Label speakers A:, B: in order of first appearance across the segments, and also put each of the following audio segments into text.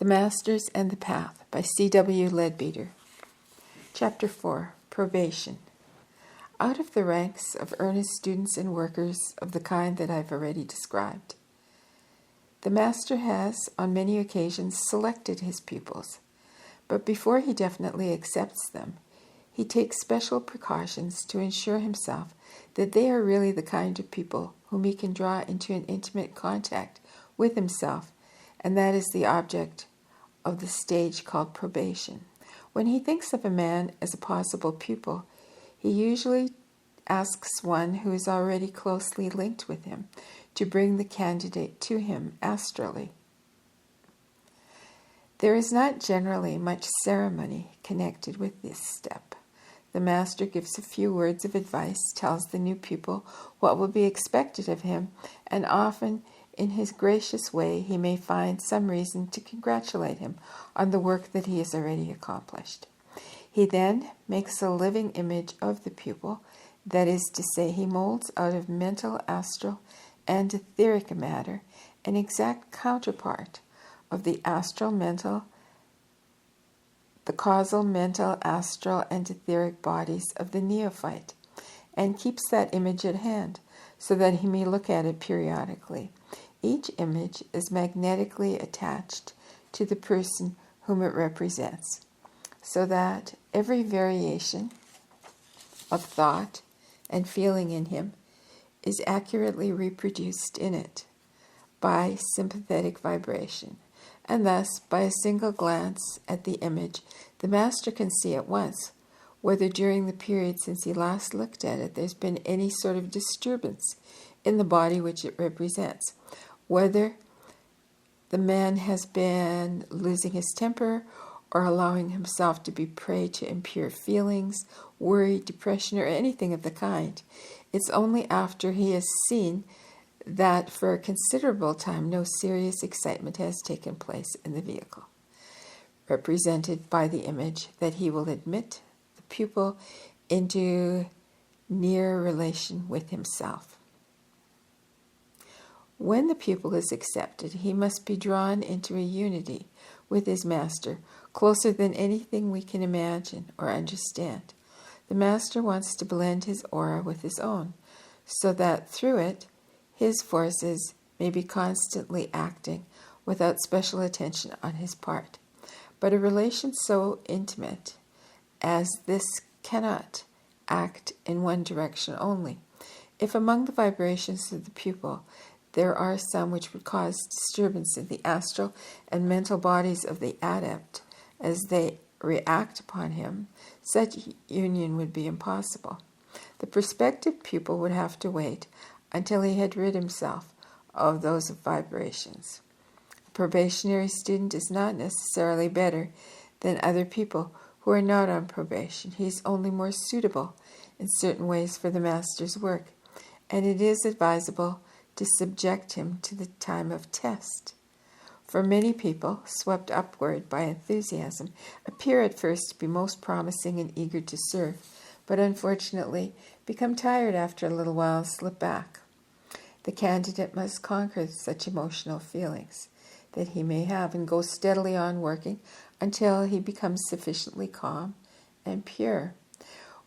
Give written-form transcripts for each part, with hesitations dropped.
A: The Masters and the Path by C.W. Leadbeater. Chapter 4. Probation. Out of the ranks of earnest students and workers of the kind that I've already described, the Master has, on many occasions, selected his pupils, but before he definitely accepts them, he takes special precautions to ensure himself that they are really the kind of people whom he can draw into an intimate contact with himself, and that is the object of the stage called probation. When he thinks of a man as a possible pupil, he usually asks one who is already closely linked with him to bring the candidate to him astrally. There is not generally much ceremony connected with this step. The Master gives a few words of advice, tells the new pupil what will be expected of him, and often in his gracious way he may find some reason to congratulate him on the work that he has already accomplished. He then makes a living image of the pupil, that is to say, he molds out of mental, astral, and etheric matter an exact counterpart of the astral, mental, the causal, mental, astral, and etheric bodies of the neophyte, and keeps that image at hand so that he may look at it periodically. Each image is magnetically attached to the person whom it represents, so that every variation of thought and feeling in him is accurately reproduced in it by sympathetic vibration. And thus, by a single glance at the image, the Master can see at once whether during the period since he last looked at it there's been any sort of disturbance in the body which it represents, whether the man has been losing his temper or allowing himself to be prey to impure feelings, worry, depression, or anything of the kind. It's only after he has seen that for a considerable time no serious excitement has taken place in the vehicle, represented by the image, that he will admit the pupil into near relation with himself. When the pupil is accepted, he must be drawn into a unity with his Master, closer than anything we can imagine or understand. The Master wants to blend his aura with his own, so that through it, his forces may be constantly acting without special attention on his part. But a relation so intimate as this cannot act in one direction only. If among the vibrations of the pupil there are some which would cause disturbance in the astral and mental bodies of the adept as they react upon him, such union would be impossible. The prospective pupil would have to wait until he had rid himself of those vibrations. A probationary student is not necessarily better than other people who are not on probation. He is only more suitable in certain ways for the Master's work, and it is advisable to subject him to the time of test. For many people, swept upward by enthusiasm, appear at first to be most promising and eager to serve, but unfortunately become tired after a little while and slip back. The candidate must conquer such emotional feelings that he may have and go steadily on working until he becomes sufficiently calm and pure.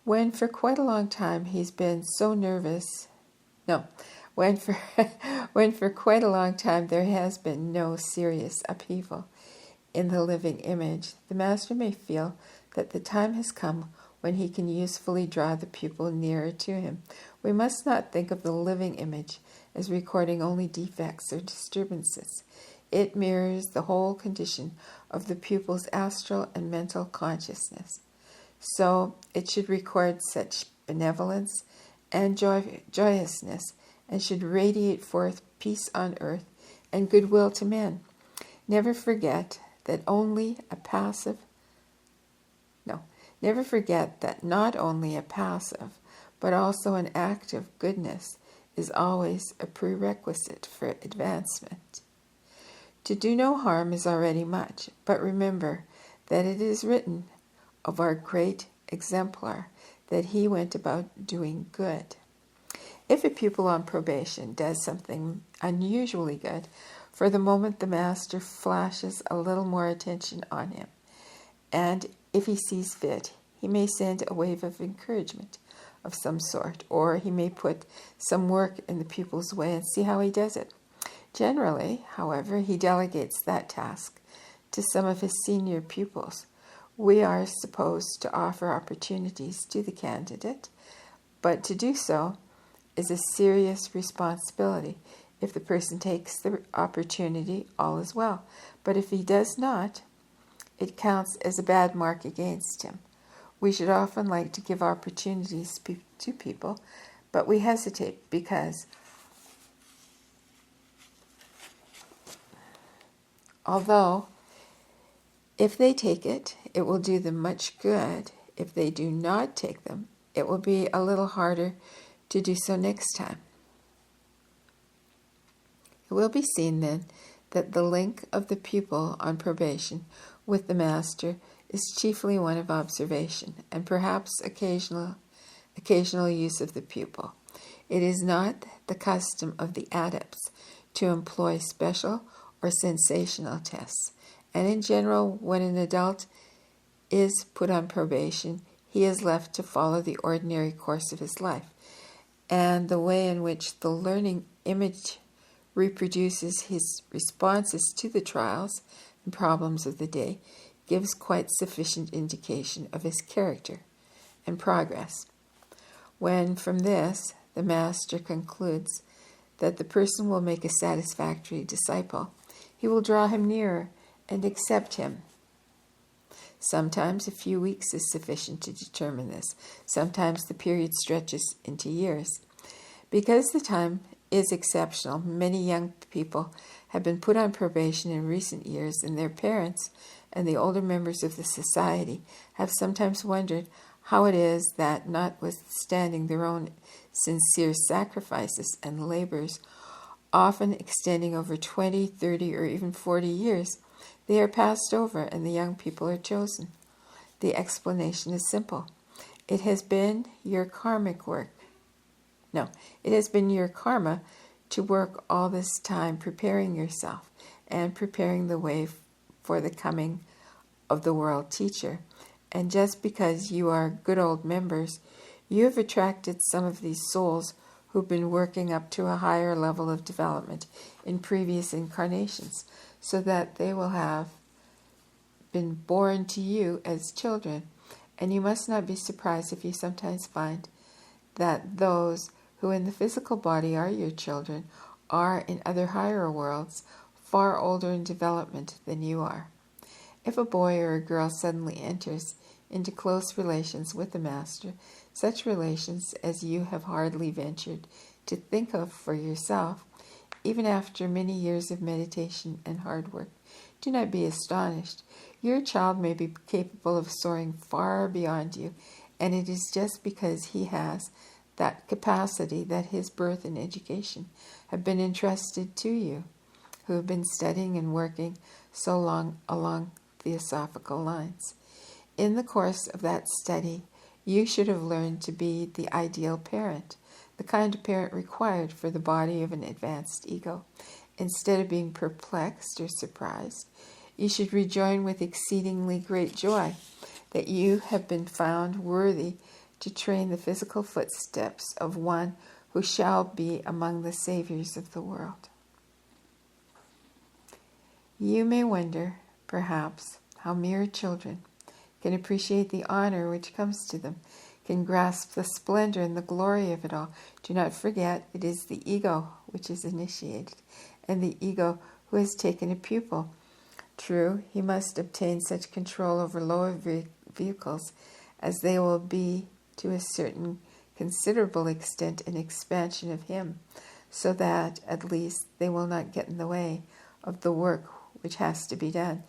A: When for quite a long time he's been so nervous, when for quite a long time there has been no serious upheaval in the living image, the Master may feel that the time has come when he can usefully draw the pupil nearer to him. We must not think of the living image as recording only defects or disturbances. It mirrors the whole condition of the pupil's astral and mental consciousness. So it should record such benevolence and joyousness, and should radiate forth peace on earth and goodwill to men. Never forget that not only a passive, but also an active goodness is always a prerequisite for advancement. To do no harm is already much, but remember that it is written of our great exemplar that he went about doing good. If a pupil on probation does something unusually good, For the moment, the master flashes a little more attention on him, and if he sees fit, he may send a wave of encouragement of some sort, or he may put some work in the pupil's way and see how he does it. Generally, however, he delegates that task to some of his senior pupils. We are supposed to offer opportunities to the candidate, but to do so is a serious responsibility. If the person takes the opportunity, all is well. But if he does not, it counts as a bad mark against him. We should often like to give opportunities to people, but we hesitate because although if they take it, it will do them much good, if they do not take them, it will be a little harder to do so next time. It will be seen then that the link of the pupil on probation with the master is chiefly one of observation and perhaps occasional use of the pupil. It is not the custom of the adepts to employ special or sensational tests, and in general, when an adult is put on probation, he is left to follow the ordinary course of his life, and the way in which the learning image reproduces his responses to the trials and problems of the day gives quite sufficient indication of his character and progress. When from this the master concludes that the person will make a satisfactory disciple, he will draw him nearer and accept him. Sometimes a few weeks is sufficient to determine this. Sometimes the period stretches into years. Because the time is exceptional, many young people have been put on probation in recent years, and their parents and the older members of the society have sometimes wondered how it is that, notwithstanding their own sincere sacrifices and labors, often extending over 20, 30, or even 40 years, they are passed over and the young people are chosen. The explanation is simple. It has been your karmic work. No, it has been your karma to work all this time preparing yourself and preparing the way for the coming of the world teacher. And just because you are good old members, you have attracted some of these souls who've been working up to a higher level of development in previous incarnations, so that they will have been born to you as children. And you must not be surprised if you sometimes find that those who in the physical body are your children are in other higher worlds far older in development than you are. If a boy or a girl suddenly enters into close relations with the master, such relations as you have hardly ventured to think of for yourself, even after many years of meditation and hard work, do not be astonished. Your child may be capable of soaring far beyond you, and it is just because he has that capacity that his birth and education have been entrusted to you, who have been studying and working so long along theosophical lines. In the course of that study, you should have learned to be the ideal parent, the kind of parent required for the body of an advanced ego. Instead of being perplexed or surprised, you should rejoin with exceedingly great joy that you have been found worthy to train the physical footsteps of one who shall be among the saviors of the world. You may wonder, perhaps, how mere children can appreciate the honor which comes to them, can grasp the splendor and the glory of it all. Do not forget, it is the ego which is initiated, and the ego who has taken a pupil. True, he must obtain such control over lower vehicles as they will be to a certain considerable extent an expansion of him, so that at least they will not get in the way of the work which has to be done.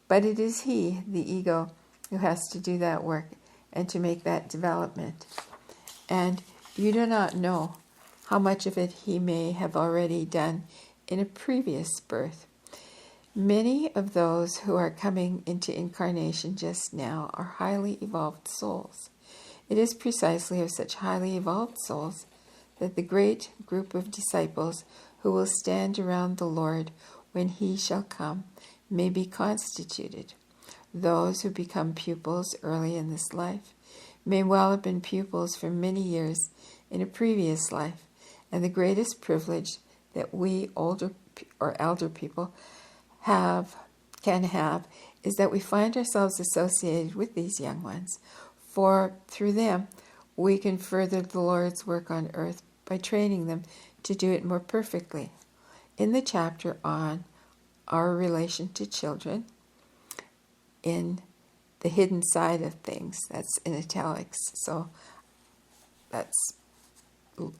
A: But it is he, the ego, who has to do that work and to make that development. And you do not know how much of it he may have already done in a previous birth. Many of those who are coming into incarnation just now are highly evolved souls. It is precisely of such highly evolved souls that the great group of disciples who will stand around the Lord when he shall come, may be constituted. Those who become pupils early in this life may well have been pupils for many years in a previous life, and the greatest privilege that we older or elder people can have is that we find ourselves associated with these young ones, for through them we can further the Lord's work on earth by training them to do it more perfectly. In the chapter on our relation to children, in the hidden side of things, that's in italics, so that's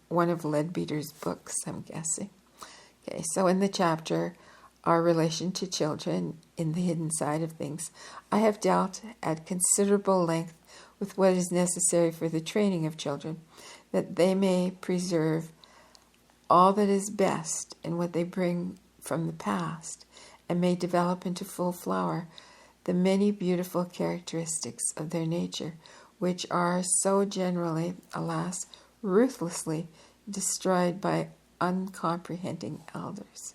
A: one of Leadbeater's books, I'm guessing. Okay, so in the chapter, Our Relation to Children, in the Hidden Side of Things, I have dealt at considerable length with what is necessary for the training of children, that they may preserve all that is best in what they bring from the past, and may develop into full flower the many beautiful characteristics of their nature, which are so generally, alas, ruthlessly destroyed by uncomprehending elders.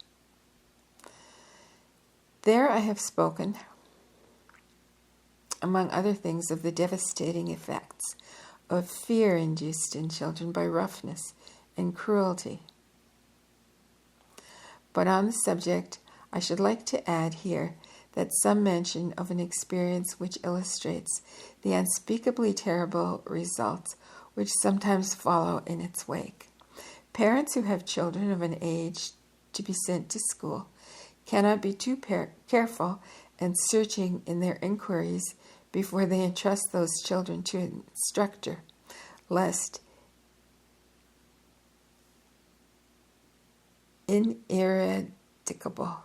A: There I have spoken, among other things, of the devastating effects of fear induced in children by roughness and cruelty. But on the subject, I should like to add here that some mention of an experience which illustrates the unspeakably terrible results which sometimes follow in its wake. Parents who have children of an age to be sent to school cannot be too careful and searching in their inquiries before they entrust those children to an instructor, lest ineradicable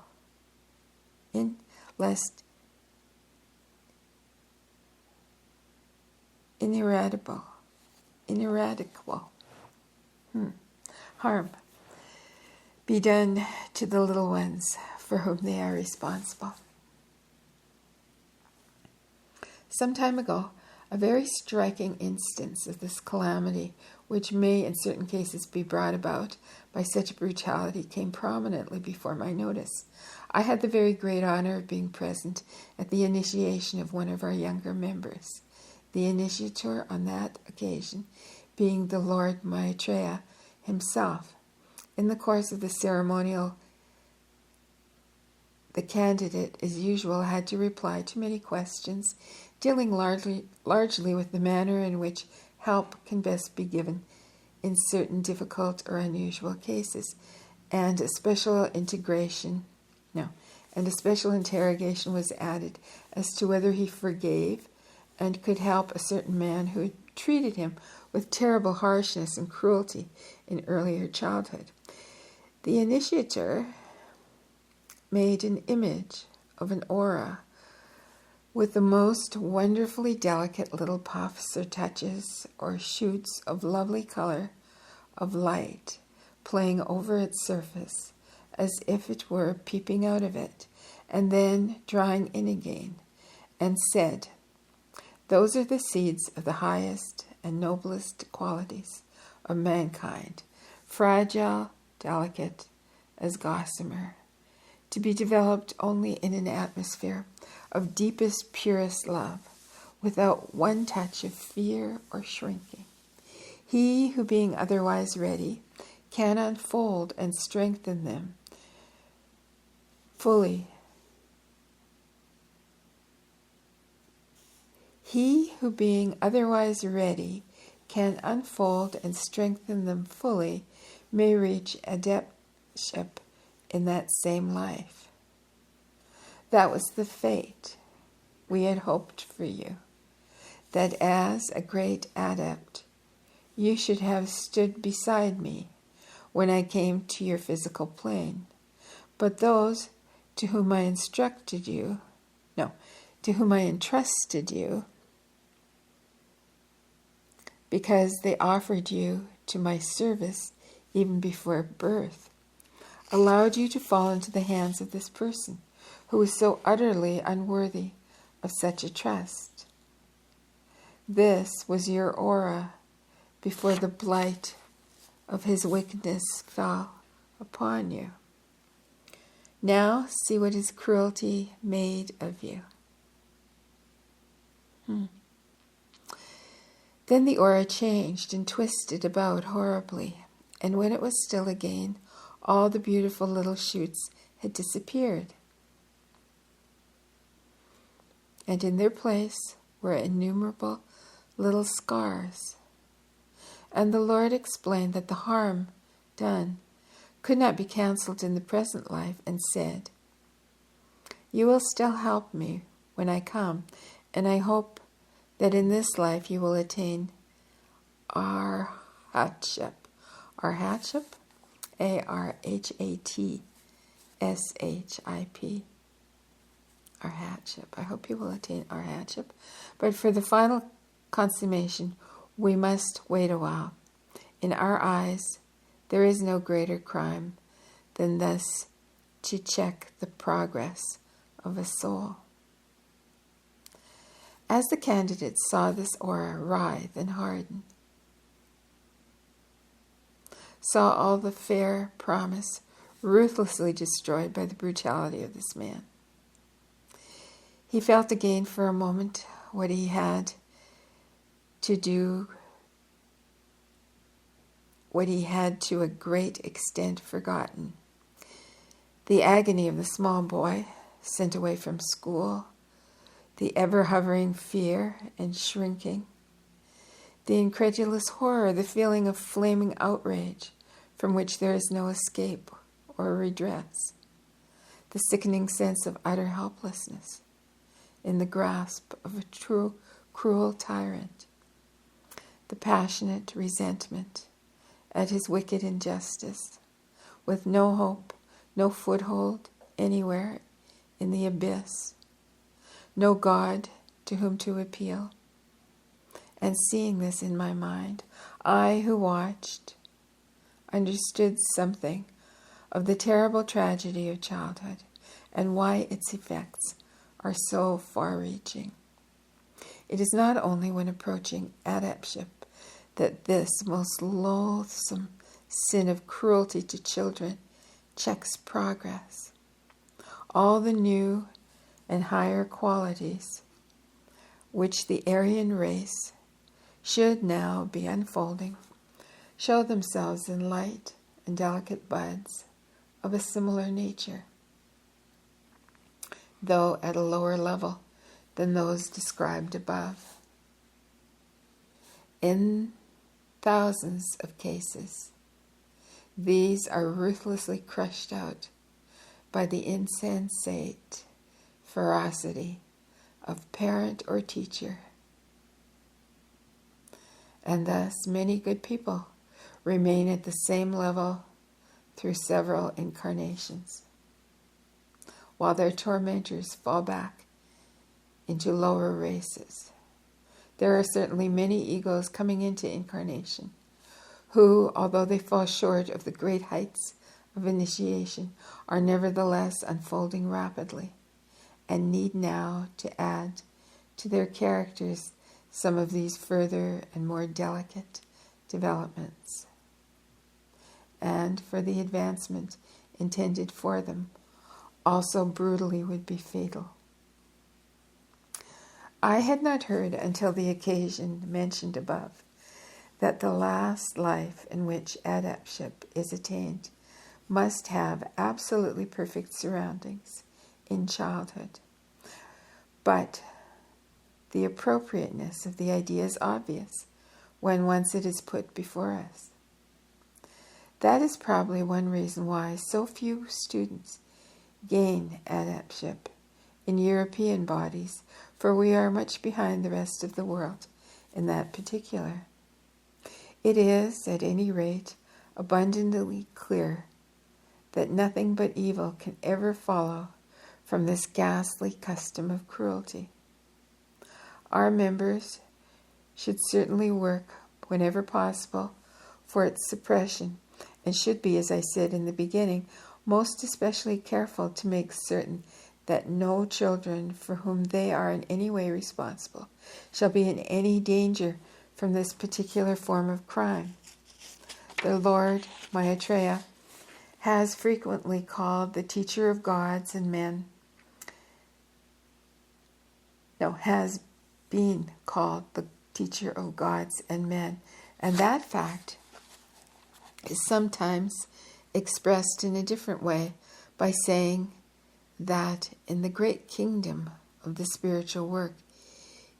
A: harm be done to the little ones for whom they are responsible. Some time ago, a very striking instance of this calamity, which may in certain cases be brought about by such brutality, came prominently before my notice. I had the very great honor of being present at the initiation of one of our younger members, the initiator on that occasion being the Lord Maitreya himself. In the course of the ceremonial, the candidate, as usual, had to reply to many questions, dealing largely with the manner in which help can best be given in certain difficult or unusual cases, and a special interrogation was added as to whether he forgave and could help a certain man who had treated him with terrible harshness and cruelty in earlier childhood. The initiator made an image of an aura with the most wonderfully delicate little puffs or touches or shoots of lovely color of light playing over its surface as if it were peeping out of it, and then drawing in again, and said, "Those are the seeds of the highest and noblest qualities of mankind, fragile, delicate as gossamer, to be developed only in an atmosphere of deepest, purest love, without one touch of fear or shrinking. He who, being otherwise ready, can unfold and strengthen them fully. He who, being otherwise ready, can unfold and strengthen them fully, may reach adeptship in that same life." That was the fate we had hoped for you, that as a great adept, you should have stood beside me when I came to your physical plane. But those to whom I entrusted you, because they offered you to my service even before birth, allowed you to fall into the hands of this person who was so utterly unworthy of such a trust. This was your aura before the blight of his wickedness fell upon you. Now see what is cruelty made of you. Then the aura changed and twisted about horribly, and when it was still again, all the beautiful little shoots had disappeared. And in their place were innumerable little scars. And the Lord explained that the harm done could not be cancelled in the present life, and said, "You will still help me when I come, and I hope that in this life you will attain arhatship." Arhatship? Arhatship. Arhatship. I hope you will attain arhatship. But for the final consummation, we must wait a while. In our eyes, there is no greater crime than thus to check the progress of a soul. As the candidates saw this aura writhe and harden, saw all the fair promise ruthlessly destroyed by the brutality of this man, he felt again for a moment what he had to do, what he had to a great extent forgotten. The agony of the small boy sent away from school, the ever-hovering fear and shrinking, the incredulous horror, the feeling of flaming outrage from which there is no escape or redress, the sickening sense of utter helplessness in the grasp of a true cruel tyrant, the passionate resentment at his wicked injustice, with no hope, no foothold anywhere in the abyss, no God to whom to appeal. And seeing this in my mind, I who watched understood something of the terrible tragedy of childhood and why its effects are so far-reaching. It is not only when approaching adeptship that this most loathsome sin of cruelty to children checks progress. All the new and higher qualities which the Aryan race should now be unfolding show themselves in light and delicate buds of a similar nature, though at a lower level than those described above. In thousands of cases, these are ruthlessly crushed out by the insensate ferocity of parent or teacher. And thus many good people remain at the same level through several incarnations, while their tormentors fall back into lower races. There are certainly many egos coming into incarnation who, although they fall short of the great heights of initiation, are nevertheless unfolding rapidly and need now to add to their characters some of these further and more delicate developments. And for the advancement intended for them, also brutally would be fatal. I had not heard until the occasion mentioned above that the last life in which adeptship is attained must have absolutely perfect surroundings in childhood. But the appropriateness of the idea is obvious when once it is put before us. That is probably one reason why so few students gain adeptship in European bodies, for we are much behind the rest of the world in that particular. It is, at any rate, abundantly clear that nothing but evil can ever follow from this ghastly custom of cruelty. Our members should certainly work, whenever possible, for its suppression, and should be, as I said in the beginning, most especially careful to make certain that no children for whom they are in any way responsible shall be in any danger from this particular form of crime. The Lord Maitreya has frequently called the teacher of gods and men, has been called the teacher of gods and men. And that fact is sometimes expressed in a different way by saying that in the great kingdom of the spiritual work,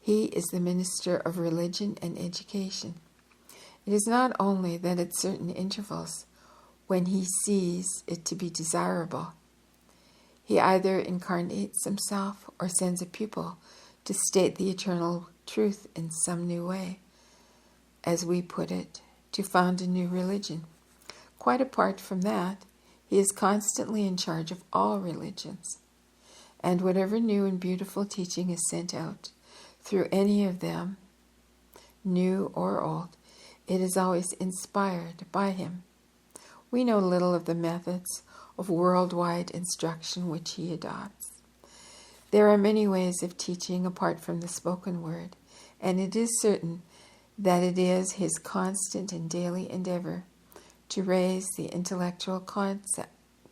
A: he is the minister of religion and education. It is not only that at certain intervals, when he sees it to be desirable, he either incarnates himself or sends a pupil to state the eternal truth in some new way, as we put it, to found a new religion. Quite apart from that, he is constantly in charge of all religions, and whatever new and beautiful teaching is sent out through any of them, new or old, it is always inspired by him. We know little of the methods of worldwide instruction which he adopts. There are many ways of teaching apart from the spoken word, and it is certain that it is his constant and daily endeavor to raise the intellectual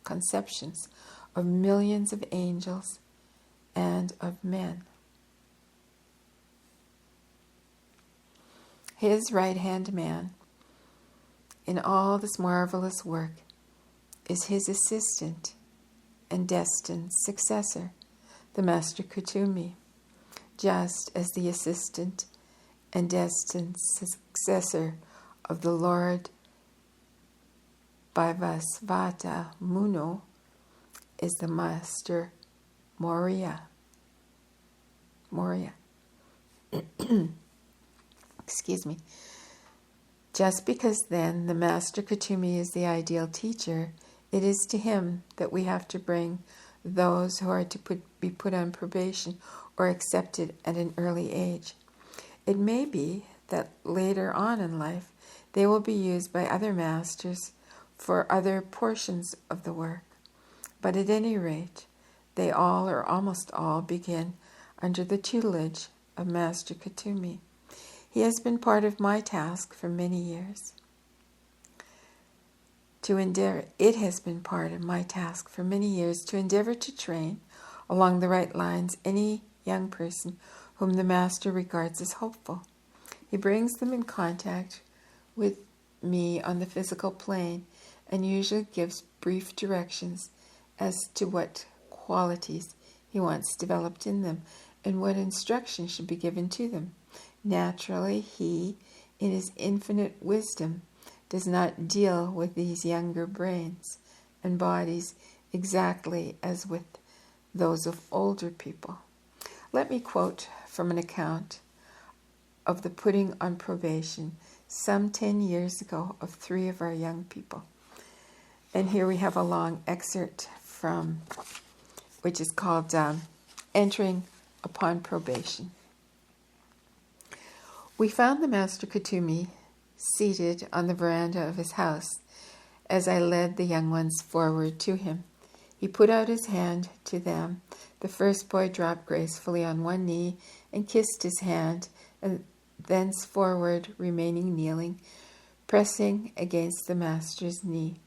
A: conceptions of millions of angels and of men. His right-hand man in all this marvelous work is his assistant and destined successor, the Master Kut Humi, just as the assistant and destined successor of the Lord Vaivasvata Munu is the Master Moria. Excuse me. Just because then the Master Kut Humi is the ideal teacher, it is to him that we have to bring those who are to be put on probation or accepted at an early age. It may be that later on in life they will be used by other masters for other portions of the work. But at any rate, they all or almost all begin under the tutelage of Master Kut Humi. He has been part of my task for many years. It has been part of my task for many years to endeavor to train along the right lines any young person whom the Master regards as hopeful. He brings them in contact with me on the physical plane and usually gives brief directions as to what qualities he wants developed in them and what instruction should be given to them. Naturally, he, in his infinite wisdom, does not deal with these younger brains and bodies exactly as with those of older people. Let me quote from an account of the putting on probation some 10 years ago of 3 of our young people. And here we have a long excerpt from, which is called Entering Upon Probation. We found the Master Kut Humi seated on the veranda of his house as I led the young ones forward to him. He put out his hand to them. The first boy dropped gracefully on one knee and kissed his hand, and thenceforward remaining kneeling, pressing against the Master's knee.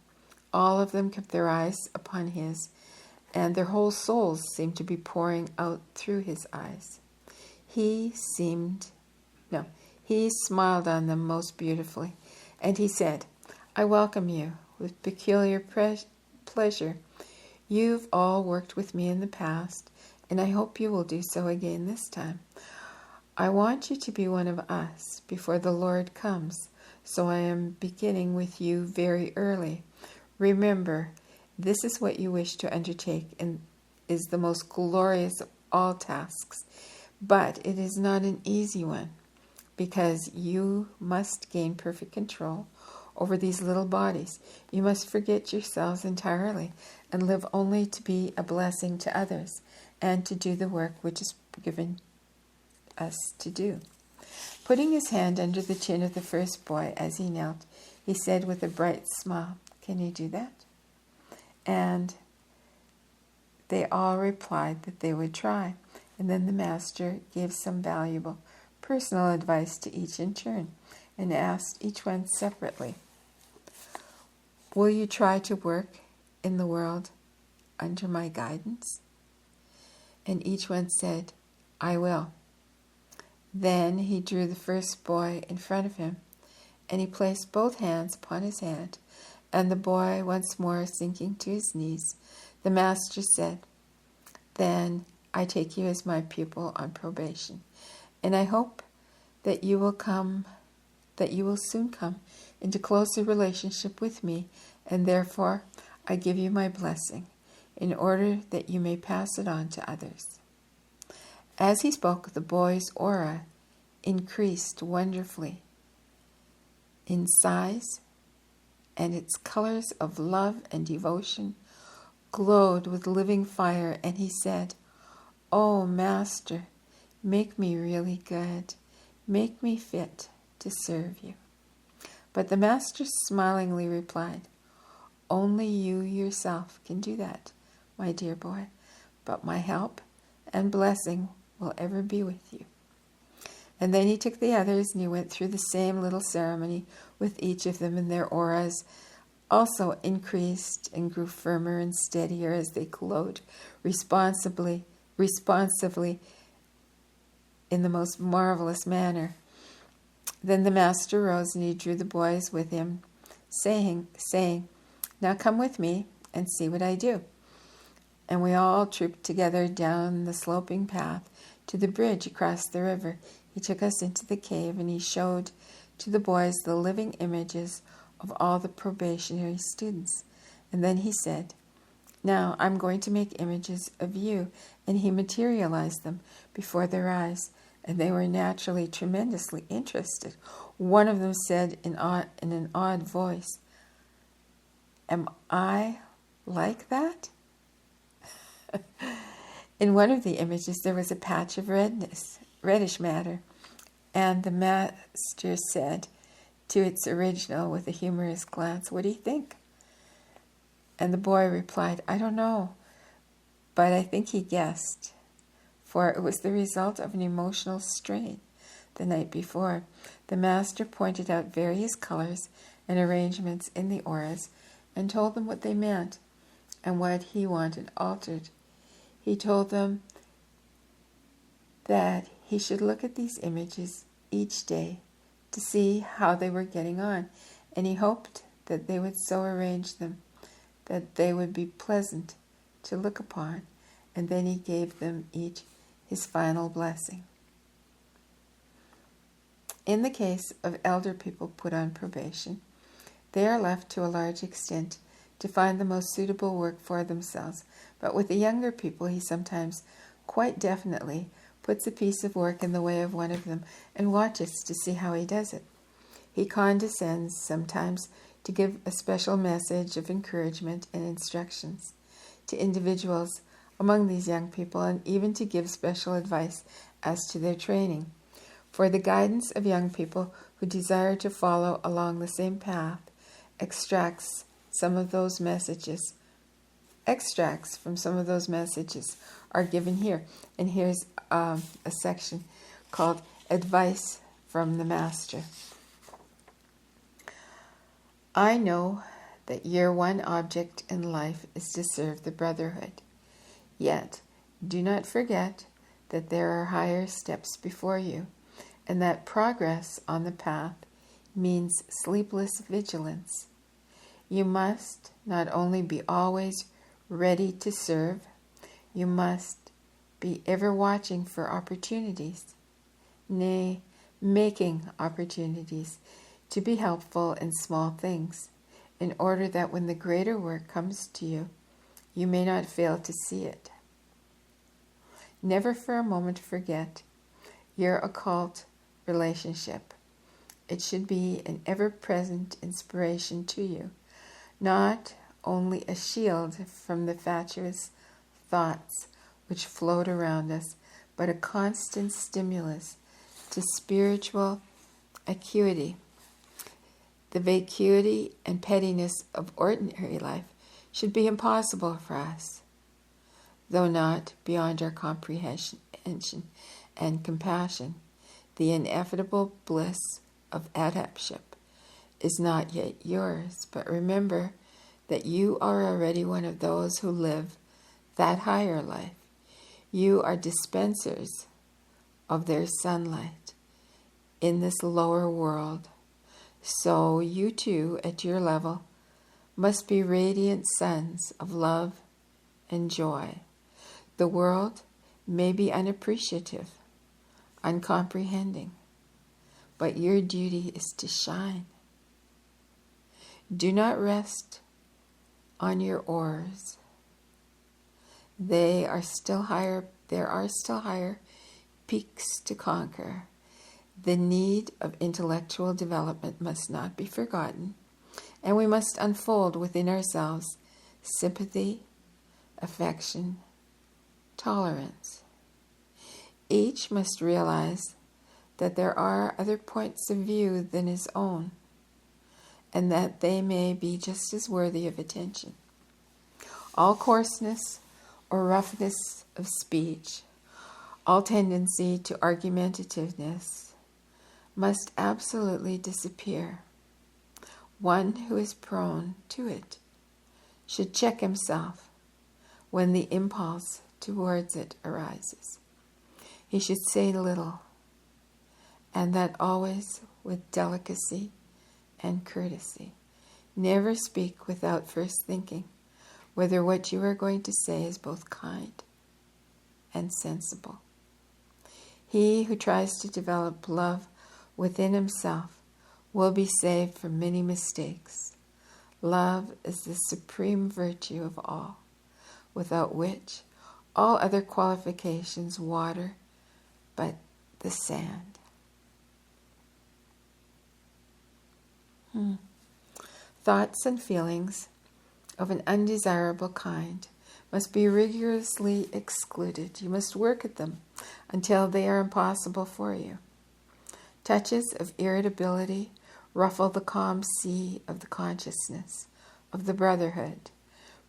A: All of them kept their eyes upon his, and their whole souls seemed to be pouring out through his eyes. He smiled on them most beautifully, and he said, "I welcome you with peculiar pleasure. You've all worked with me in the past, and I hope you will do so again this time. I want you to be one of us before the Lord comes, so I am beginning with you very early. Remember, this is what you wish to undertake and is the most glorious of all tasks, but it is not an easy one, because you must gain perfect control over these little bodies. You must forget yourselves entirely and live only to be a blessing to others and to do the work which is given us to do." Putting his hand under the chin of the first boy as he knelt, he said with a bright smile, "Can you do that?" And they all replied that they would try. And then the Master gave some valuable personal advice to each in turn and asked each one separately, "Will you try to work in the world under my guidance? And each one said, I will. Then he drew the first boy in front of him, and he placed both hands upon his hand, and the boy once more sinking to his knees, the master said, Then I take you as my pupil on probation, and I hope that you will soon come into closer relationship with me, and therefore I give you my blessing, in order that you may pass it on to others. As he spoke, the boy's aura increased wonderfully in size, and its colors of love and devotion glowed with living fire, and he said, Oh, Master, make me really good. Make me fit to serve you. But the master smilingly replied, Only you yourself can do that, my dear boy, but my help and blessing will ever be with you. And then he took the others, and he went through the same little ceremony with each of them, and their auras also increased and grew firmer and steadier as they glowed responsively in the most marvelous manner. Then the master rose, and he drew the boys with him, saying, Now come with me and see what I do. And we all trooped together down the sloping path to the bridge across the river. He took us into the cave, and he showed to the boys the living images of all the probationary students. And then he said, Now I'm going to make images of you. And he materialized them before their eyes, and they were naturally tremendously interested. One of them said in an odd voice, Am I like that? In one of the images there was a patch of reddish matter, and the master said to its original with a humorous glance, What do you think? And the boy replied, I don't know, but I think he guessed, for it was the result of an emotional strain the night before. The master pointed out various colors and arrangements in the auras and told them what they meant and what he wanted altered. He told them that he should look at these images each day to see how they were getting on, and he hoped that they would so arrange them that they would be pleasant to look upon, and then he gave them each his final blessing. In the case of elder people put on probation, they are left to a large extent to find the most suitable work for themselves, but with the younger people he sometimes quite definitely puts a piece of work in the way of one of them and watches to see how he does it. He condescends sometimes to give a special message of encouragement and instructions to individuals among these young people, and even to give special advice as to their training. For the guidance of young people who desire to follow along the same path, extracts from some of those messages are given here. And here's a section called Advice from the Master. I know that your one object in life is to serve the brotherhood. Yet, do not forget that there are higher steps before you, and that progress on the path means sleepless vigilance. You must not only be always ready to serve, you must be ever watching for opportunities, nay, making opportunities to be helpful in small things, in order that when the greater work comes to you, you may not fail to see it. Never for a moment forget your occult relationship. It should be an ever-present inspiration to you, not only a shield from the fatuous thoughts which float around us, but a constant stimulus to spiritual acuity. The vacuity and pettiness of ordinary life should be impossible for us, though not beyond our comprehension and compassion. The ineffable bliss of adeptship is not yet yours, but remember that you are already one of those who live that higher life. You are dispensers of their sunlight in this lower world. So you too, at your level, must be radiant suns of love and joy. The world may be unappreciative, uncomprehending, but your duty is to shine. Do not rest on your oars. There are still higher peaks to conquer. The need of intellectual development must not be forgotten, and we must unfold within ourselves sympathy, affection, tolerance. Each must realize that there are other points of view than his own, and that they may be just as worthy of attention. All coarseness or roughness of speech, all tendency to argumentativeness must absolutely disappear. One who is prone to it should check himself when the impulse towards it arises. He should say little, and that always with delicacy and courtesy. Never speak without first thinking whether what you are going to say is both kind and sensible. He who tries to develop love within himself will be saved from many mistakes. Love is the supreme virtue of all, without which all other qualifications water but the sand. Thoughts and feelings of an undesirable kind must be rigorously excluded. You must work at them until they are impossible for you. Touches of irritability ruffle the calm sea of the consciousness of the brotherhood.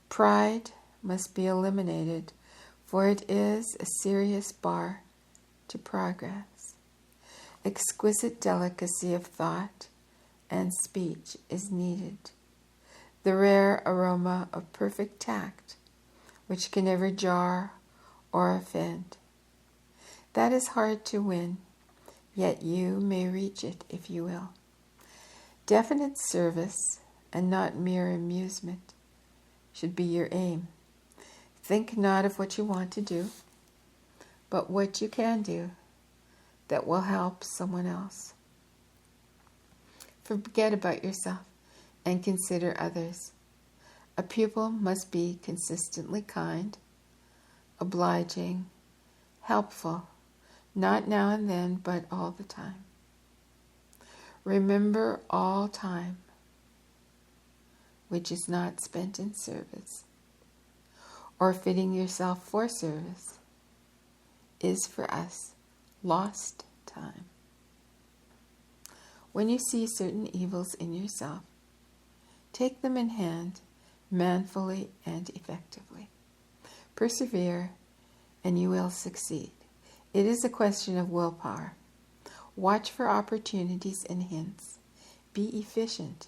A: Pride must be eliminated, for it is a serious bar to progress. Exquisite delicacy of thought and speech is needed. The rare aroma of perfect tact, which can never jar or offend. That is hard to win, yet you may reach it if you will. Definite service and not mere amusement should be your aim. Think not of what you want to do, but what you can do that will help someone else. Forget about yourself and consider others. A pupil must be consistently kind, obliging, helpful, not now and then, but all the time. Remember, all time which is not spent in service or fitting yourself for service is for us lost time. When you see certain evils in yourself, take them in hand manfully and effectively. Persevere and you will succeed. It is a question of willpower. Watch for opportunities and hints. Be efficient.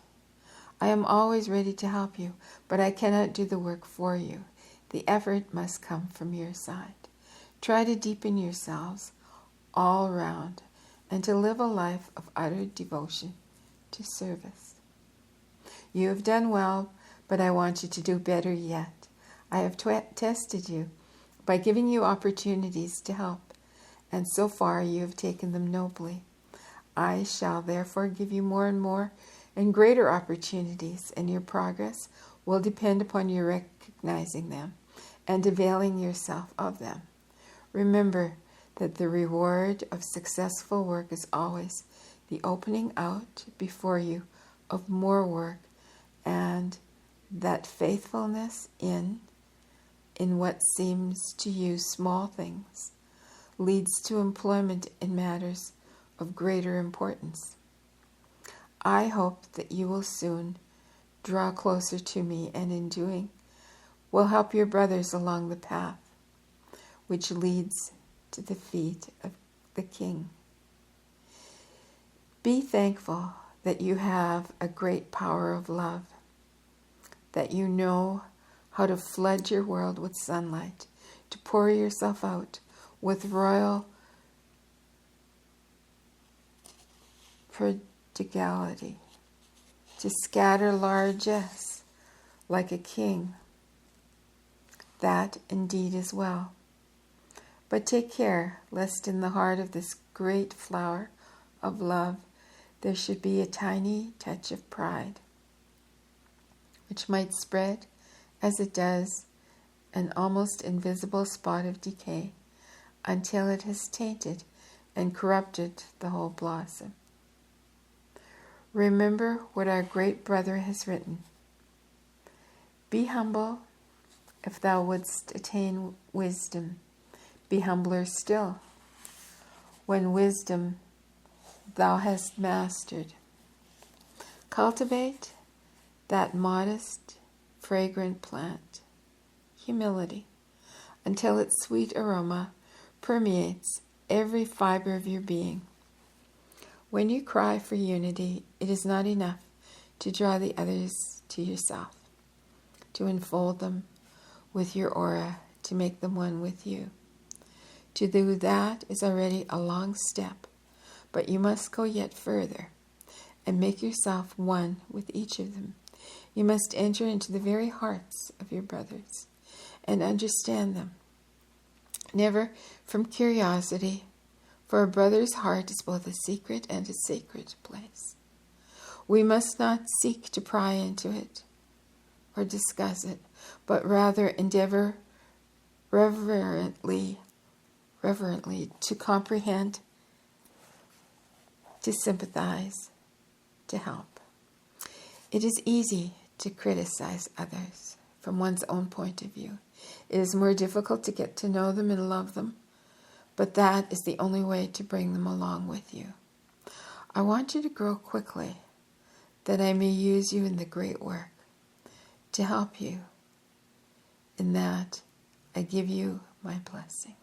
A: I am always ready to help you, but I cannot do the work for you. The effort must come from your side. Try to deepen yourselves all round and to live a life of utter devotion to service. You have done well, but I want you to do better yet. I have tested you by giving you opportunities to help, and so far you have taken them nobly. I shall therefore give you more and more and greater opportunities, and your progress will depend upon your recognizing them and availing yourself of them. Remember that the reward of successful work is always the opening out before you of more work, and that faithfulness in what seems to you small things leads to employment in matters of greater importance. I hope that you will soon draw closer to me, and in doing will help your brothers along the path which leads to the feet of the King. Be thankful that you have a great power of love. that you know how to flood your world with sunlight, to pour yourself out with royal prodigality, to scatter largesse like a king. That indeed is well. But take care lest in the heart of this great flower of love there should be a tiny touch of pride, which might spread, as it does, an almost invisible spot of decay, until it has tainted and corrupted the whole blossom. Remember what our great brother has written. Be humble if thou wouldst attain wisdom. Be humbler still when wisdom thou hast mastered. Cultivate that modest, fragrant plant, humility, until its sweet aroma permeates every fiber of your being. When you cry for unity, it is not enough to draw the others to yourself, to enfold them with your aura, to make them one with you. To do that is already a long step, but you must go yet further and make yourself one with each of them. You must enter into the very hearts of your brothers and understand them, never from curiosity, for a brother's heart is both a secret and a sacred place. We must not seek to pry into it or discuss it, but rather endeavor reverently to comprehend, to sympathize, to help. It is easy to criticize others from one's own point of view. It is more difficult to get to know them and love them, but that is the only way to bring them along with you. I want you to grow quickly, that I may use you in the great work, to help you. In that, I give you my blessing.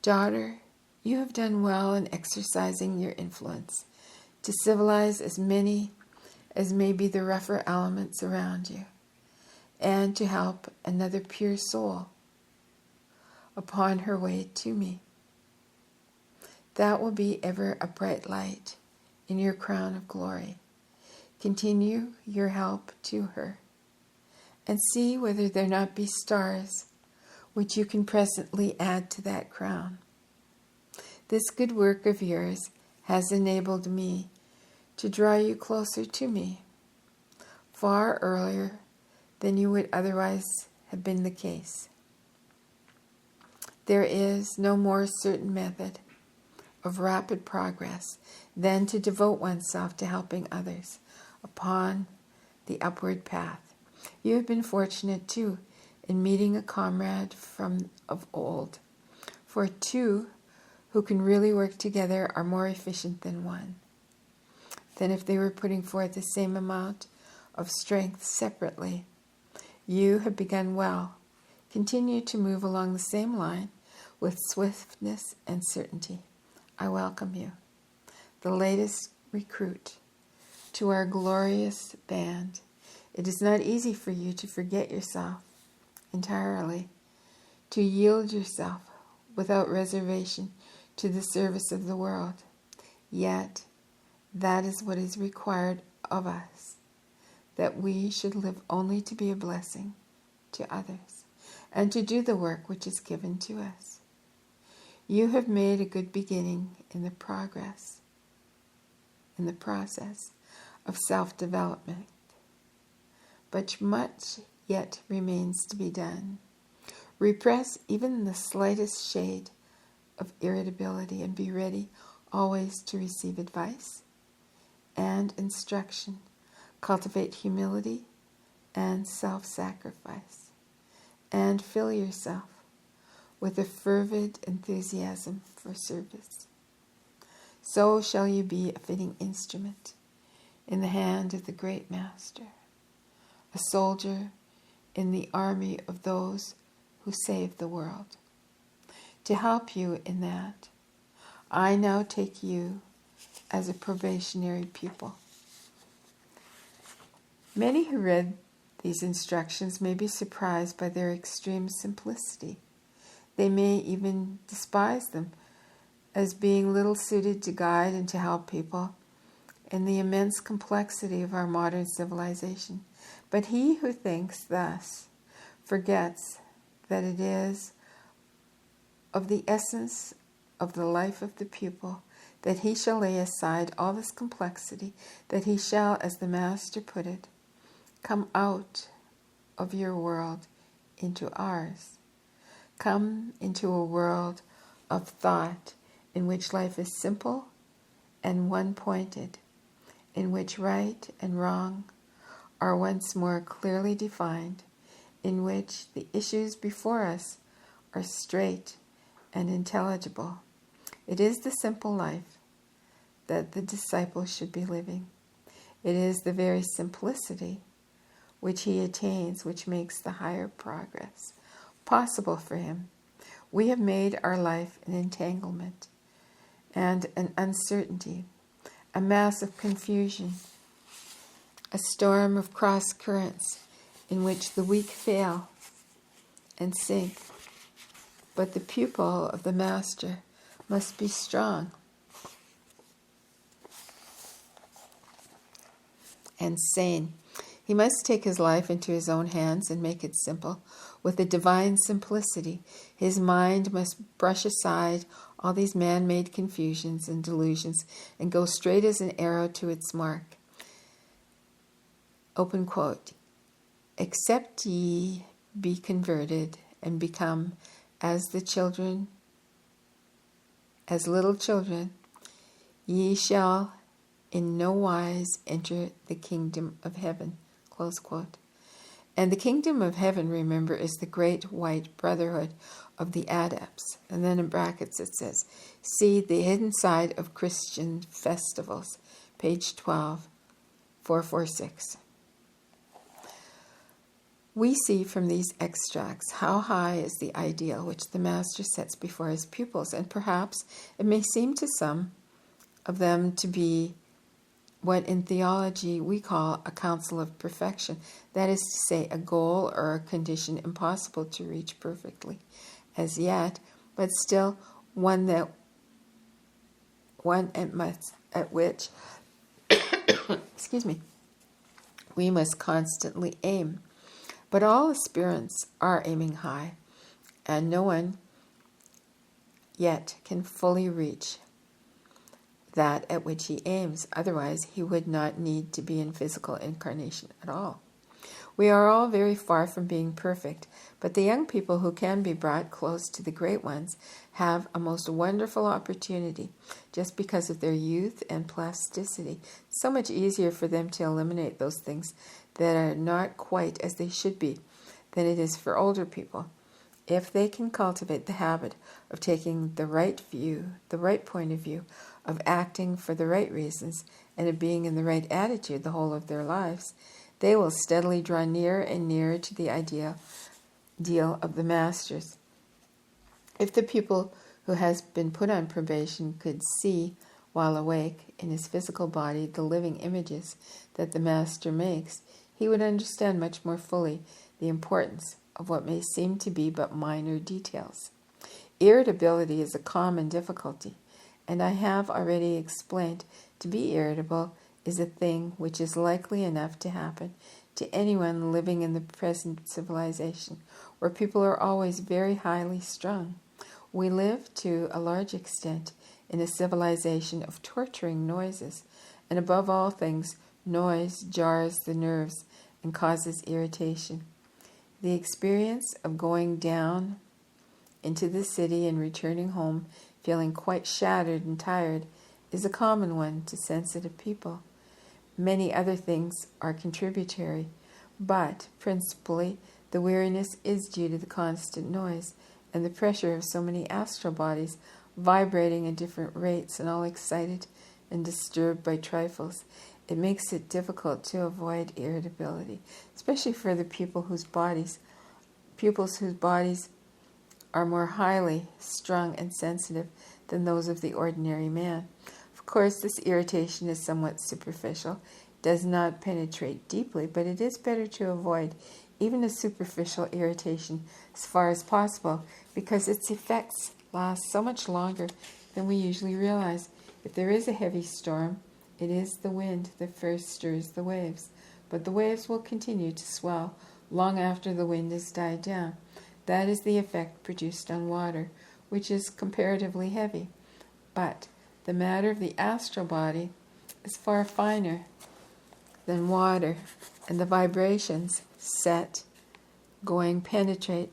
A: Daughter, you have done well in exercising your influence to civilize as many as may be the rougher elements around you, and to help another pure soul upon her way to me. That will be ever a bright light in your crown of glory. Continue your help to her, and see whether there not be stars which you can presently add to that crown. This good work of yours has enabled me to draw you closer to me, far earlier than you would otherwise have been the case. There is no more certain method of rapid progress than to devote oneself to helping others upon the upward path. You have been fortunate, too, in meeting a comrade from of old, for two who can really work together are more efficient than one, than if they were putting forth the same amount of strength separately. You have begun well. Continue to move along the same line with swiftness and certainty. I welcome you, the latest recruit, to our glorious band. It is not easy for you to forget yourself entirely, to yield yourself without reservation to the service of the world. Yet, that is what is required of us, that we should live only to be a blessing to others, and to do the work which is given to us. You have made a good beginning in the process of self-development, but much yet remains to be done. Repress even the slightest shade of irritability and be ready always to receive advice and instruction. Cultivate humility and self-sacrifice, and fill yourself with a fervid enthusiasm for service. So shall you be a fitting instrument in the hand of the great Master, a soldier in the army of those who save the world. To help you in that, I now take you as a probationary pupil. Many who read these instructions may be surprised by their extreme simplicity. They may even despise them as being little suited to guide and to help people in the immense complexity of our modern civilization. But he who thinks thus forgets that it is of the essence of the life of the pupil that he shall lay aside all this complexity, that he shall, as the Master put it, come out of your world into ours. Come into a world of thought in which life is simple and one-pointed, in which right and wrong are once more clearly defined, in which the issues before us are straight and intelligible. It is the simple life that the disciple should be living. It is the very simplicity which he attains which makes the higher progress possible for him. We have made our life an entanglement and an uncertainty, a mass of confusion, a storm of cross currents in which the weak fail and sink. But the pupil of the Master must be strong and sane. He must take his life into his own hands and make it simple. With a divine simplicity, his mind must brush aside all these man-made confusions and delusions and go straight as an arrow to its mark. Open quote. Except ye be converted and become as the children, as little children, ye shall in no wise enter the kingdom of heaven. Close quote. And the kingdom of heaven, remember, is the great white brotherhood of the adepts. And then in brackets it says, see the hidden side of Christian festivals, page 12, 446. We see from these extracts how high is the ideal which the Master sets before his pupils, and perhaps it may seem to some of them to be what in theology we call a counsel of perfection, that is to say, a goal or a condition impossible to reach perfectly as yet, but still one at which excuse me, we must constantly aim. But all aspirants are aiming high, and no one yet can fully reach that at which he aims. Otherwise, he would not need to be in physical incarnation at all. We are all very far from being perfect, but the young people who can be brought close to the great ones have a most wonderful opportunity just because of their youth and plasticity. It's so much easier for them to eliminate those things that are not quite as they should be than it is for older people. If they can cultivate the habit of taking the right view, the right point of view, of acting for the right reasons, and of being in the right attitude the whole of their lives, they will steadily draw nearer and nearer to the ideal of the Masters. If the pupil who has been put on probation could see, while awake, in his physical body the living images that the Master makes, he would understand much more fully the importance of what may seem to be but minor details. Irritability is a common difficulty, and I have already explained to be irritable is a thing which is likely enough to happen to anyone living in the present civilization, where people are always very highly strung. We live, to a large extent, in a civilization of torturing noises, and above all things, noise jars the nerves and causes irritation. The experience of going down into the city and returning home feeling quite shattered and tired is a common one to sensitive people. Many other things are contributory, but principally the weariness is due to the constant noise and the pressure of so many astral bodies vibrating at different rates and all excited and disturbed by trifles. It makes it difficult to avoid irritability, especially for the pupils whose bodies are more highly strung and sensitive than those of the ordinary man. Of course, this irritation is somewhat superficial. does not penetrate deeply, but it is better to avoid even a superficial irritation as far as possible, because its effects last so much longer than we usually realize. If there is a heavy storm, it is the wind that first stirs the waves, but the waves will continue to swell long after the wind has died down. That is the effect produced on water, which is comparatively heavy. But the matter of the astral body is far finer than water, and the vibrations set going penetrate.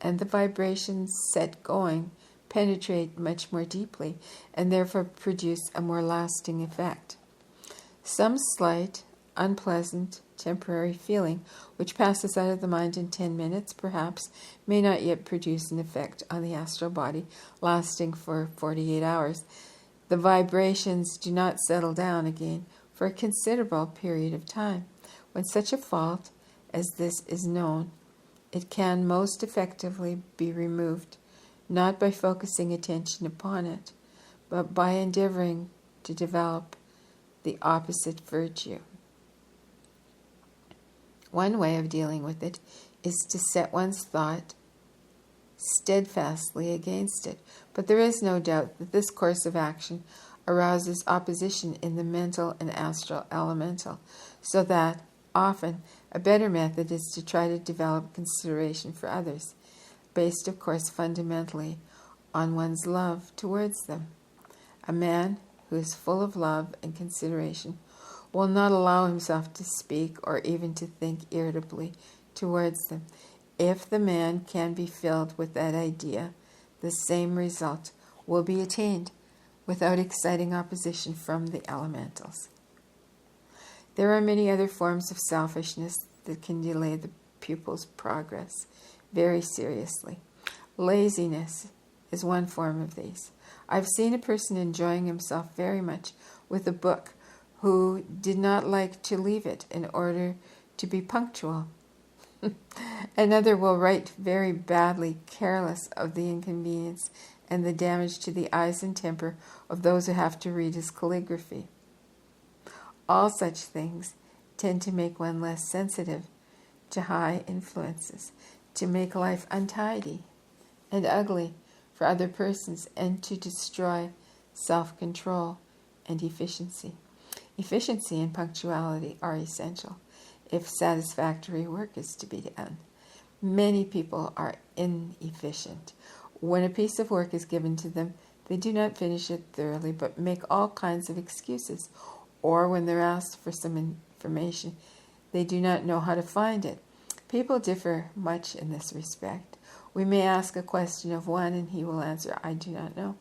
A: And the vibrations set going penetrate much more deeply, and therefore produce a more lasting effect. Some slight, unpleasant, temporary feeling, which passes out of the mind in 10 minutes, perhaps, may not yet produce an effect on the astral body lasting for 48 hours. The vibrations do not settle down again for a considerable period of time. When such a fault as this is known, it can most effectively be removed, not by focusing attention upon it, but by endeavoring to develop the opposite virtue. One way of dealing with it is to set one's thought steadfastly against it, but there is no doubt that this course of action arouses opposition in the mental and astral elemental, so that often a better method is to try to develop consideration for others, based, of course, fundamentally on one's love towards them. A man who is full of love and consideration will not allow himself to speak or even to think irritably towards them. If the man can be filled with that idea, the same result will be attained without exciting opposition from the elementals. There are many other forms of selfishness that can delay the pupil's progress very seriously. Laziness is one form of these. I've seen a person enjoying himself very much with a book who did not like to leave it in order to be punctual. Another will write very badly, careless of the inconvenience and the damage to the eyes and temper of those who have to read his calligraphy. All such things tend to make one less sensitive to high influences, to make life untidy and ugly for other persons, and to destroy self-control and efficiency. Efficiency and punctuality are essential if satisfactory work is to be done. Many people are inefficient. When a piece of work is given to them, they do not finish it thoroughly, but make all kinds of excuses. Or when they're asked for some information, they do not know how to find it. People differ much in this respect. We may ask a question of one, and he will answer, "I do not know."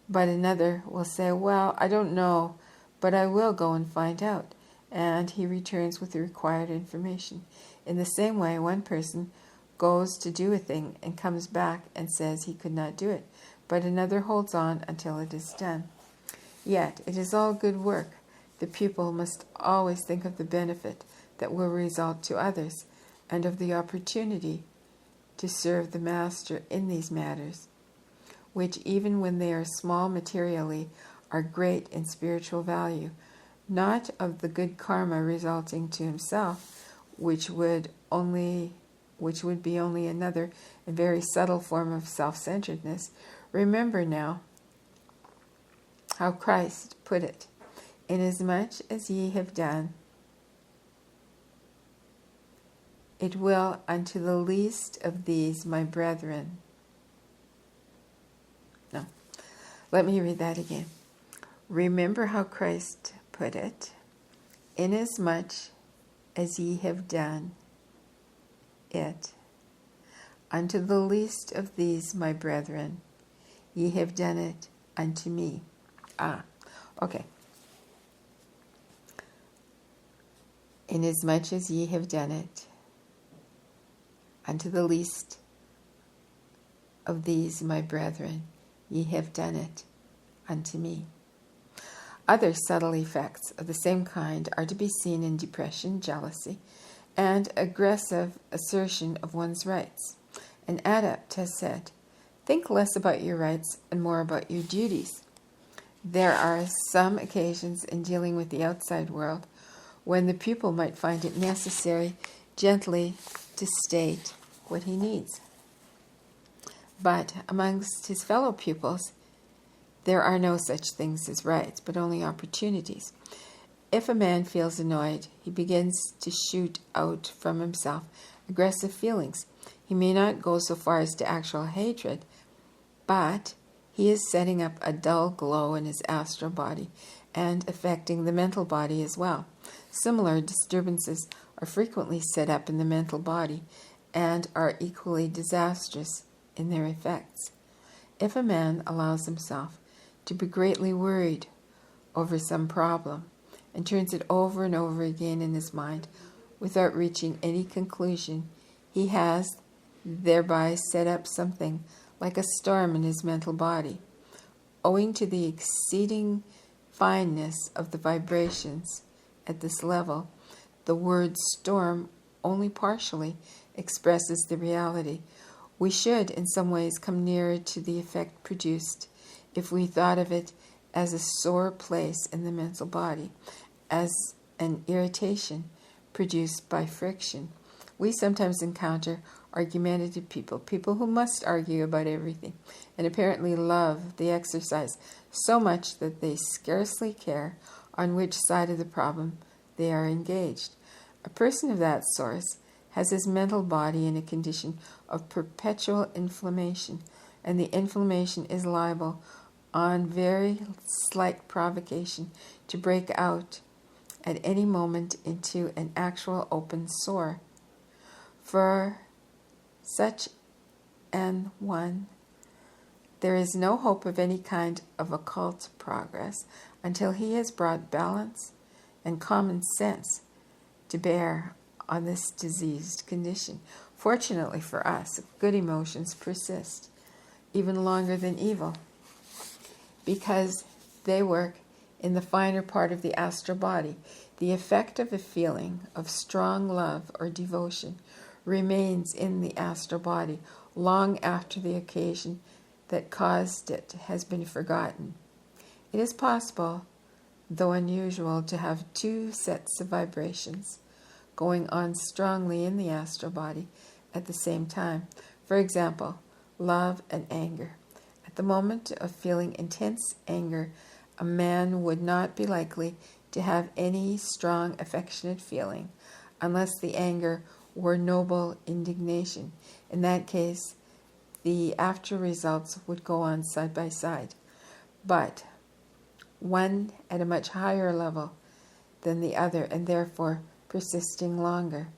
A: But another will say, "Well, I don't know, but I will go and find out." And he returns with the required information. In the same way, one person goes to do a thing and comes back and says he could not do it, but another holds on until it is done. Yet it is all good work. The pupil must always think of the benefit that will result to others, and of the opportunity to serve the master in these matters, which, even when they are small materially, are great in spiritual value, not of the good karma resulting to himself, which would be only another and very subtle form of self-centeredness. Remember now how Christ put it, "Inasmuch as ye have done it will unto the least of these my brethren." No, let me read that again. Remember how Christ put it, "Inasmuch as ye have done it unto the least of these my brethren, ye have done it unto me." Okay. "Inasmuch as ye have done it unto the least of these my brethren, ye have done it unto me." Other subtle effects of the same kind are to be seen in depression, jealousy, and aggressive assertion of one's rights. An adept has said, "Think less about your rights and more about your duties." There are some occasions in dealing with the outside world when the pupil might find it necessary gently to state what he needs. But amongst his fellow pupils, there are no such things as rights, but only opportunities. If a man feels annoyed, he begins to shoot out from himself aggressive feelings. He may not go so far as to actual hatred, but he is setting up a dull glow in his astral body and affecting the mental body as well. Similar disturbances are frequently set up in the mental body and are equally disastrous in their effects. If a man allows himself to be greatly worried over some problem and turns it over and over again in his mind without reaching any conclusion, he has thereby set up something like a storm in his mental body. Owing to the exceeding fineness of the vibrations at this level, the word storm only partially expresses the reality. We should, in some ways, come nearer to the effect produced if we thought of it as a sore place in the mental body, as an irritation produced by friction. We sometimes encounter argumentative people who must argue about everything, and apparently love the exercise so much that they scarcely care on which side of the problem they are engaged. A person of that sort has his mental body in a condition of perpetual inflammation, and the inflammation is liable, on very slight provocation, to break out at any moment into an actual open sore. For such an one, there is no hope of any kind of occult progress until he has brought balance and common sense to bear on this diseased condition. Fortunately for us, good emotions persist even longer than evil, because they work in the finer part of the astral body. The effect of a feeling of strong love or devotion remains in the astral body long after the occasion that caused it has been forgotten. It is possible, though unusual, to have two sets of vibrations going on strongly in the astral body at the same time. For example, love and anger. At the moment of feeling intense anger, a man would not be likely to have any strong affectionate feeling unless the anger were noble indignation. In that case, the after results would go on side by side, but one at a much higher level than the other, and therefore persisting longer.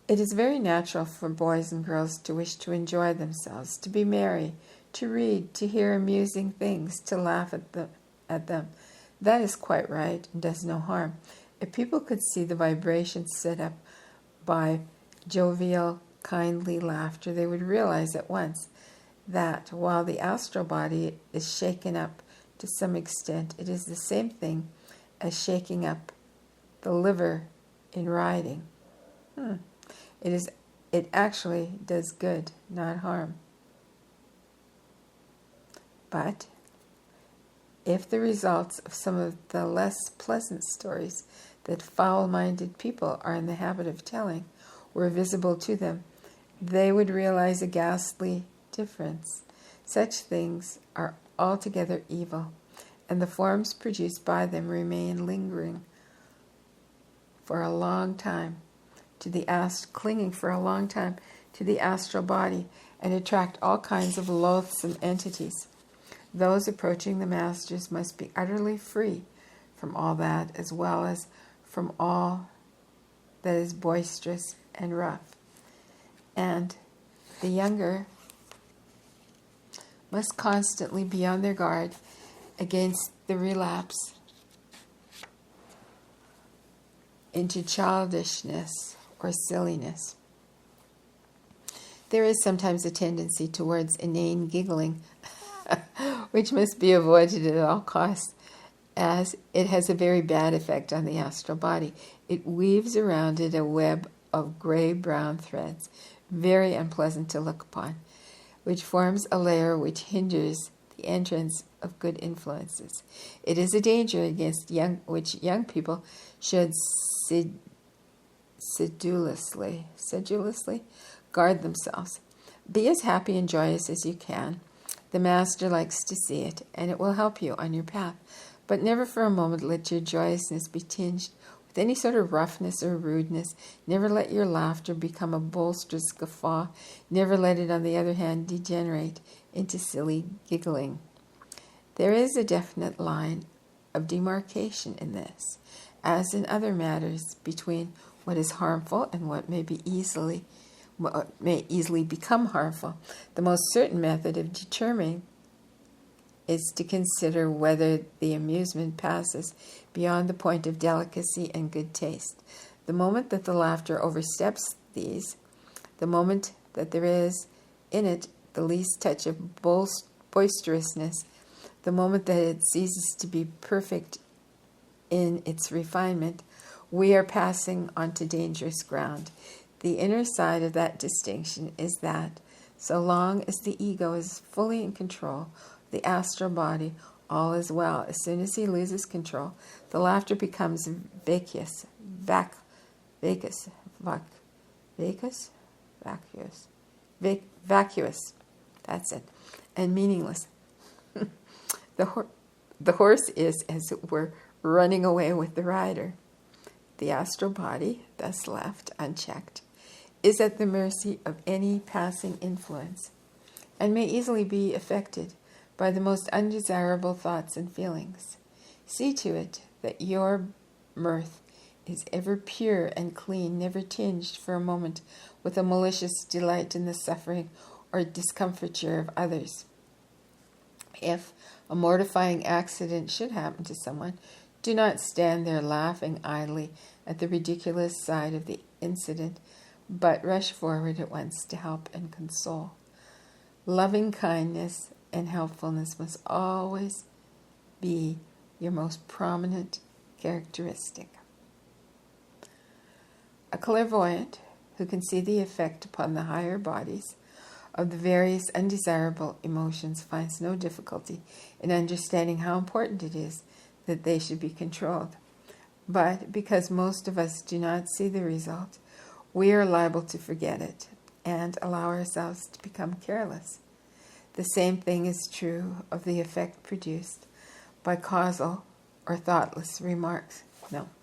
A: It is very natural for boys and girls to wish to enjoy themselves, to be merry, to read, to hear amusing things, to laugh at them. That is quite right and does no harm. If people could see the vibrations set up by jovial, kindly laughter, they would realize at once that while the astral body is shaken up to some extent, it is the same thing as shaking up the liver in riding. It actually does good, not harm. But if the results of some of the less pleasant stories that foul-minded people are in the habit of telling were visible to them, they would realize a ghastly difference. Such things are altogether evil, and the forms produced by them remain lingering for a long time clinging for a long time to the astral body, and attract all kinds of loathsome entities. Those approaching the masters must be utterly free from all that, as well as from all that is boisterous and rough. And the younger must constantly be on their guard against the relapse into childishness or silliness. There is sometimes a tendency towards inane giggling, which must be avoided at all costs, as it has a very bad effect on the astral body. It weaves around it a web of gray-brown threads, very unpleasant to look upon, which forms a layer which hinders the entrance of good influences. It is a danger against which young people should sedulously guard themselves. Be as happy and joyous as you can. The Master likes to see it, and it will help you on your path. But never for a moment let your joyousness be tinged with any sort of roughness or rudeness. Never let your laughter become a boisterous guffaw. Never let it, on the other hand, degenerate into silly giggling. There is a definite line of demarcation in this, as in other matters, between what is harmful and what may easily become harmful. The most certain method of determining is to consider whether the amusement passes beyond the point of delicacy and good taste. The moment that the laughter oversteps these, the moment that there is in it the least touch of boisterousness, the moment that it ceases to be perfect in its refinement, we are passing onto dangerous ground. The inner side of that distinction is that, so long as the ego is fully in control, the astral body, all is well. As soon as he loses control, the laughter becomes vacuous. That's it. And meaningless. The horse is, as it were, running away with the rider. The astral body, thus left unchecked, is at the mercy of any passing influence, and may easily be affected by the most undesirable thoughts and feelings. See to it that your mirth is ever pure and clean, never tinged for a moment with a malicious delight in the suffering or discomfiture of others. If a mortifying accident should happen to someone, do not stand there laughing idly at the ridiculous side of the incident, but rush forward at once to help and console. Loving kindness and helpfulness must always be your most prominent characteristic. A clairvoyant who can see the effect upon the higher bodies of the various undesirable emotions finds no difficulty in understanding how important it is that they should be controlled. But because most of us do not see the result, we are liable to forget it and allow ourselves to become careless. The same thing is true of the effect produced by casual or thoughtless remarks.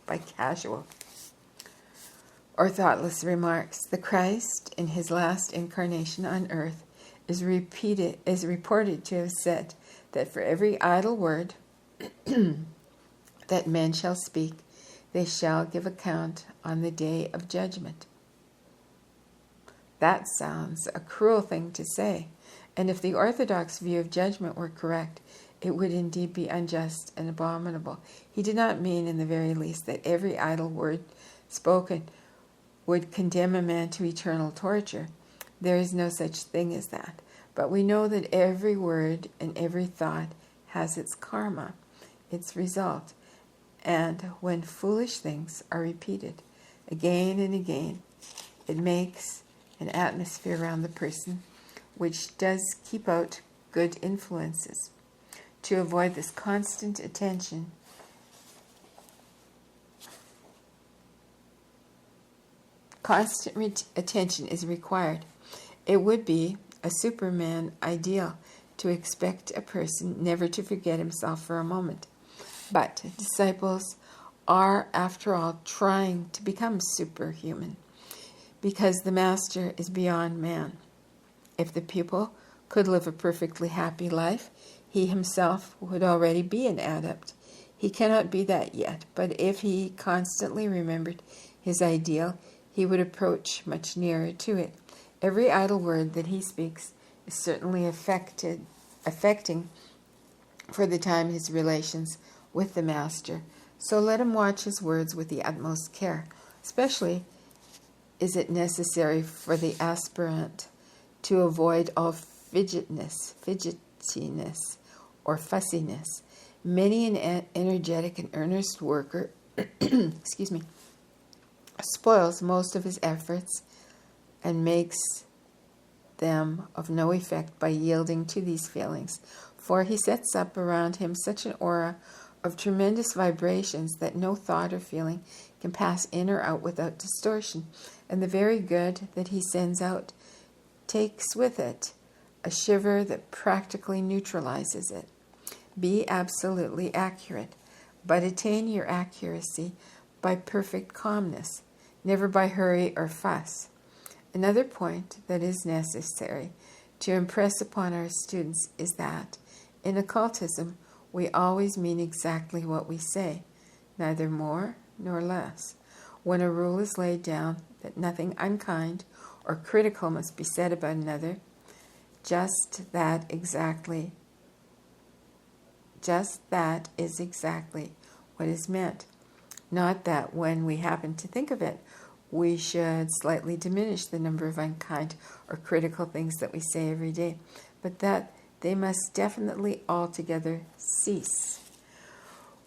A: By casual or thoughtless remarks. The Christ, in his last incarnation on earth, is reported to have said that for every idle word that men shall speak, they shall give account on the day of judgment. That sounds a cruel thing to say, and if the orthodox view of judgment were correct, it would indeed be unjust and abominable. He did not mean in the very least that every idle word spoken would condemn a man to eternal torture. There is no such thing as that. But we know that every word and every thought has its karma, its result. And when foolish things are repeated again and again, it makes an atmosphere around the person which does keep out good influences. To avoid this constant attention is required. It would be a Superman ideal to expect a person never to forget himself for a moment. But disciples are, after all, trying to become superhuman, because the Master is beyond man. If the pupil could live a perfectly happy life, he himself would already be an adept. He cannot be that yet, but if he constantly remembered his ideal, he would approach much nearer to it. Every idle word that he speaks is certainly affecting for the time his relations with the Master. So let him watch his words with the utmost care. Especially is it necessary for the aspirant to avoid all fidgetiness, or fussiness. Many an energetic and earnest worker spoils most of his efforts and makes them of no effect by yielding to these feelings. For he sets up around him such an aura of tremendous vibrations that no thought or feeling can pass in or out without distortion, and the very good that he sends out takes with it a shiver that practically neutralizes it. Be absolutely accurate, but attain your accuracy by perfect calmness, never by hurry or fuss. Another point that is necessary to impress upon our students is that, in occultism, we always mean exactly what we say, neither more nor less. When a rule is laid down that nothing unkind or critical must be said about another, just that is exactly what is meant. Not that when we happen to think of it, we should slightly diminish the number of unkind or critical things that we say every day, but that they must definitely altogether cease.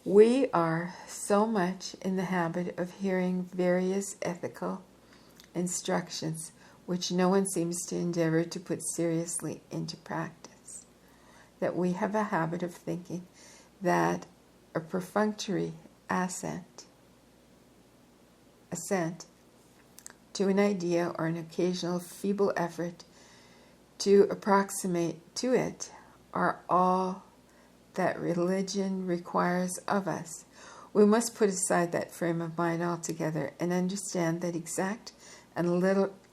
A: We are so much in the habit of hearing various ethical instructions which no one seems to endeavor to put seriously into practice, that we have a habit of thinking that a perfunctory assent to an idea or an occasional feeble effort to approximate to it are all that religion requires of us. We must put aside that frame of mind altogether and understand that exact and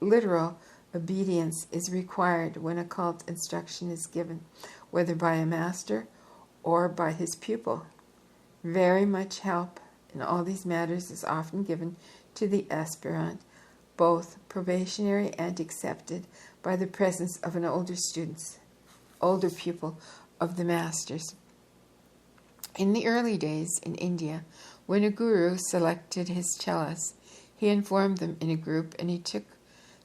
A: literal obedience is required when occult instruction is given, whether by a master or by his pupil. Very much help in all these matters is often given to the aspirant, both probationary and accepted, by the presence of an older pupil of the master's. In the early days in India, when a guru selected his chellas, he informed them in a group and he took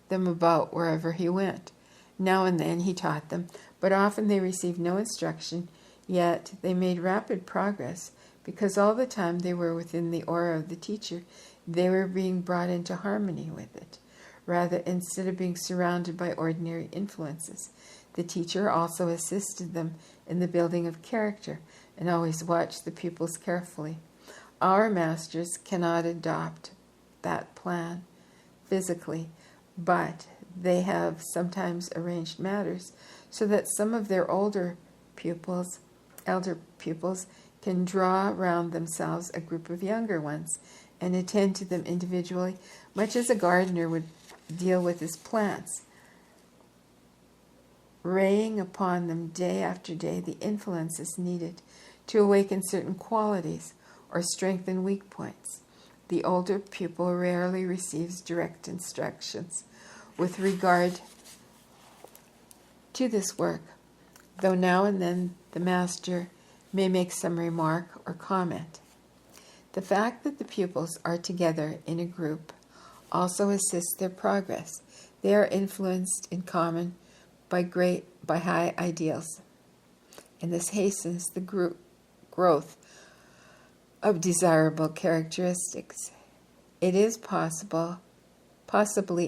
A: them about wherever he went. Now and then he taught them, but often they received no instruction, yet they made rapid progress because all the time they were within the aura of the teacher, they were being brought into harmony with it, rather instead of being surrounded by ordinary influences. The teacher also assisted them in the building of character and always watched the pupils carefully. Our masters cannot adopt that plan physically, but they have sometimes arranged matters so that some of their elder pupils can draw round themselves a group of younger ones and attend to them individually, much as a gardener would deal with his plants, raying upon them day after day the influences needed to awaken certain qualities or strengthen weak points. The older pupil rarely receives direct instructions with regard to this work, though now and then the master may make some remark or comment. The fact that the pupils are together in a group also assists their progress. They are influenced in common by high ideals, and this hastens the growth of desirable characteristics. It is possibly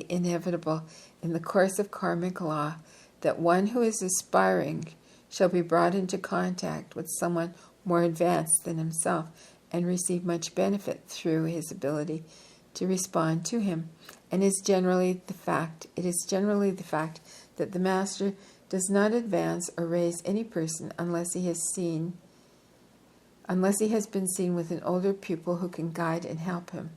A: inevitable in the course of karmic law that one who is aspiring shall be brought into contact with someone more advanced than himself and receive much benefit through his ability to respond to him. And it is generally the fact that the master does not advance or raise any person unless he has been seen with an older pupil who can guide and help him.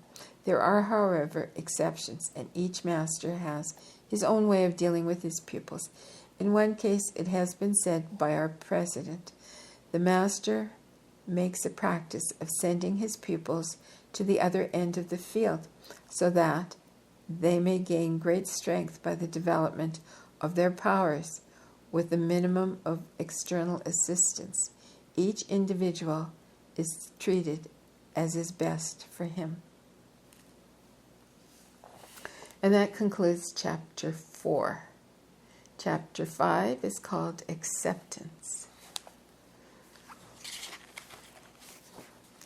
A: There are, however, exceptions, and each master has his own way of dealing with his pupils. In one case, it has been said by our president, the master makes a practice of sending his pupils to the other end of the field so that they may gain great strength by the development of their powers with the minimum of external assistance. Each individual is treated as is best for him. And that concludes Chapter 4. Chapter 5 is called Acceptance.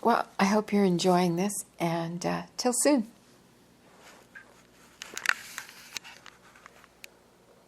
A: Well, I hope you're enjoying this, and till soon.